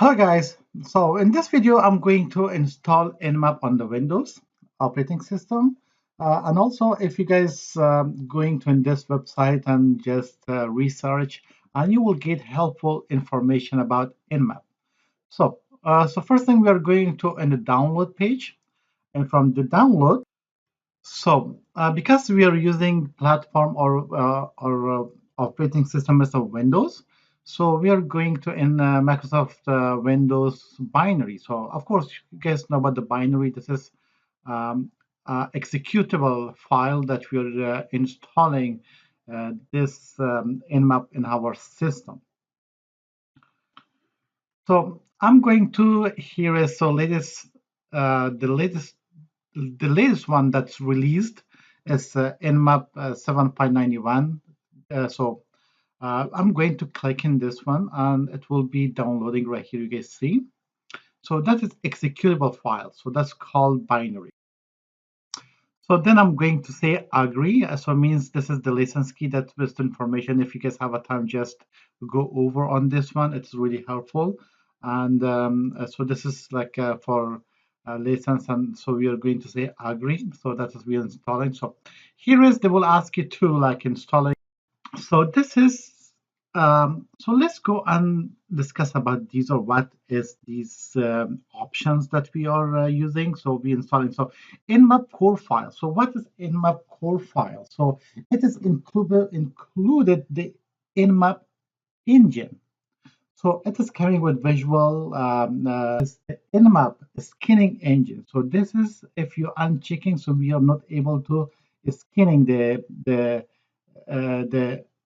Hello guys, so in this video I'm going to install Nmap on the Windows operating system, and also if you guys going to in this website and just research, and you will get helpful information about Nmap. So first thing we are going to in the download page, and from the download, because we are using platform or operating system as a Windows, so we are going to in Microsoft Windows binary. So of course, you guys know about the binary. This is executable file that we are installing this Nmap in our system. So I'm going to here is the latest one that's released is Nmap 7.91. I'm going to click in this one and it will be downloading right here. You guys see. So that is executable file. So that's called binary. So then I'm going to say agree. So it means this is the license key. That's best information. If you guys have a time, just go over on this one. It's really helpful. And so this is like for license, and so we are going to say agree. So that is we are installing. So here is they will ask you to like installing. So this is so let's go and discuss about these, or what is these options that we are using. So we installing Nmap core file. So what is Nmap core file? So it is included the Nmap engine. So it is coming with visual the Nmap scanning engine. So this is if you unchecking, so we are not able to scanning the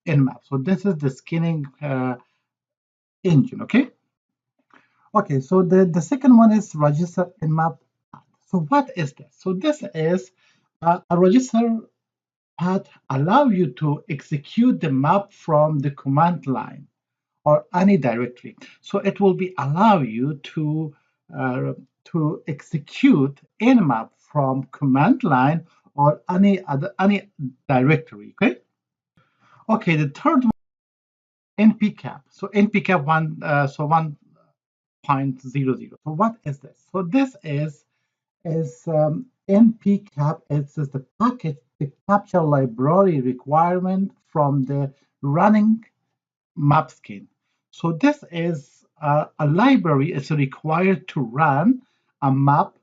Nmap. So this is the scanning engine. Okay, so the second one is register Nmap. So what is this? So this is a register path allow you to execute the map from the command line or any directory. So it will be allow you to execute Nmap from command line or any directory. Okay, the third one, npcap. So npcap 1.00. So what is this? So this is npcap. It's just the package, the capture library requirement from the running map scan. So this is a library is required to run a map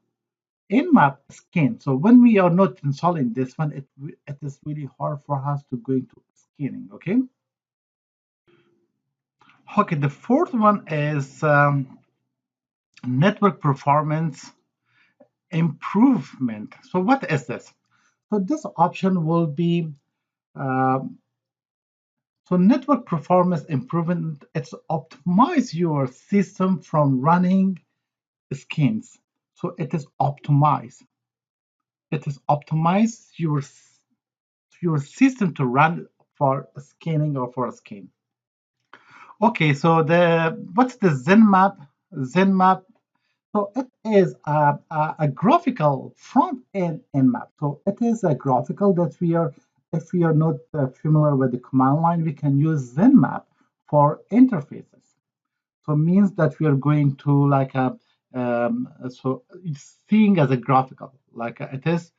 Nmap scan. So when we are not installing this one, it is really hard for us to go into scanning. Okay, the fourth one is network performance improvement. So what is this? So this option will be so network performance improvement. It's optimize your system from running scans. So it is optimize. It is optimize your system to run for scanning or for a scan. Okay, so what's the Zenmap? Zenmap. So it is a graphical front end Nmap. So it is a graphical that if we are not familiar with the command line, we can use Zenmap for interfaces. So it means that we are going to like so it's seeing as a graphical, like it is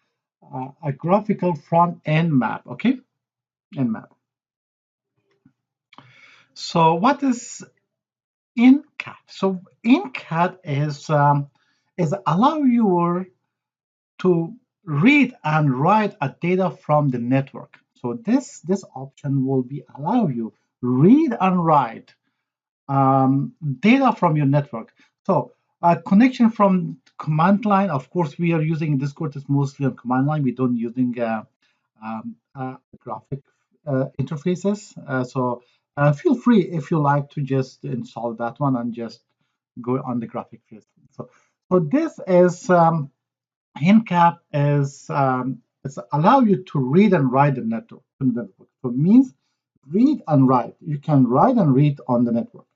a graphical front end map. Okay, Nmap. So what is InCAD? So InCAD is allow you to read and write a data from the network. So this option will be allow you read and write data from your network. So a connection from command line. Of course, we are using Discord is mostly on command line. We don't using graphic interfaces. So feel free if you like to just install that one and just go on the graphic face. So this is HinCap is it's allow you to read and write the network. So it means read and write. You can write and read on the network.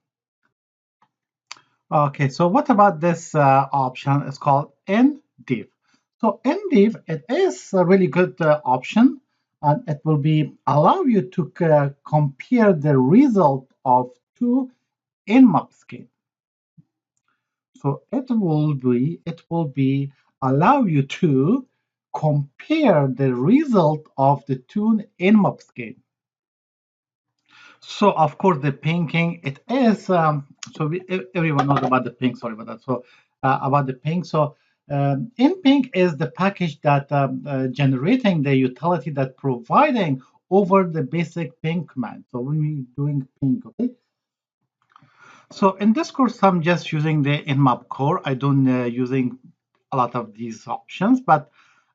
Okay, so what about this option? It's called NDiv. So NDiv, it is a really good option, and it will be allow you to compare the result of two Nmap scans. So it will be allow you to compare the result of the two Nmap scheme. So of course the pinking it is everyone knows about the ping. Sorry about that. So about the ping. So in is the package that generating the utility that providing over the basic ping command. So when we doing ping, okay. So in this course, I'm just using the Nmap core. I don't using a lot of these options, but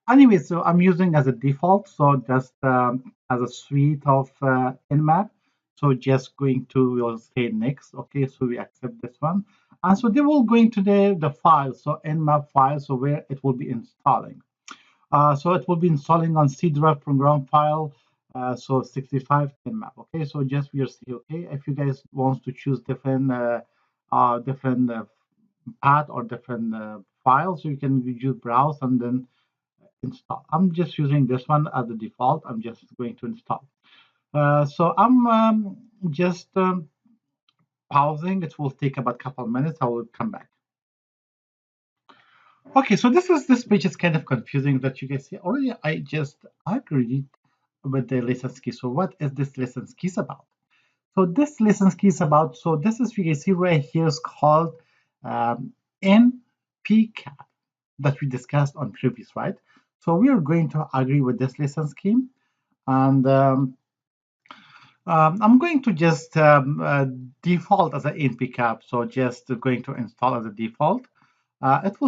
anyway, so I'm using as a default. So just as a suite of Nmap. So just going to we'll say next. Okay, so we accept this one, and so they will go into the file. So Nmap file. So where it will be installing. So it will be installing on C drive program file. So 65 Nmap. Okay, so just we'll see. Okay, if you guys want to choose different path or different files, you can use browse and then install. I'm just using this one as the default. I'm just going to install. So I'm just pausing. It will take about a couple of minutes. I will come back. Okay, so this page is kind of confusing that you guys see already. I just agreed with the license key. So what is this license keys about? So this license key is about, so this is you can see right here is called NPCAP that we discussed on previous, right? So we are going to agree with this license scheme, and I'm going to just default as an NPCAP. So just going to install as a default. It will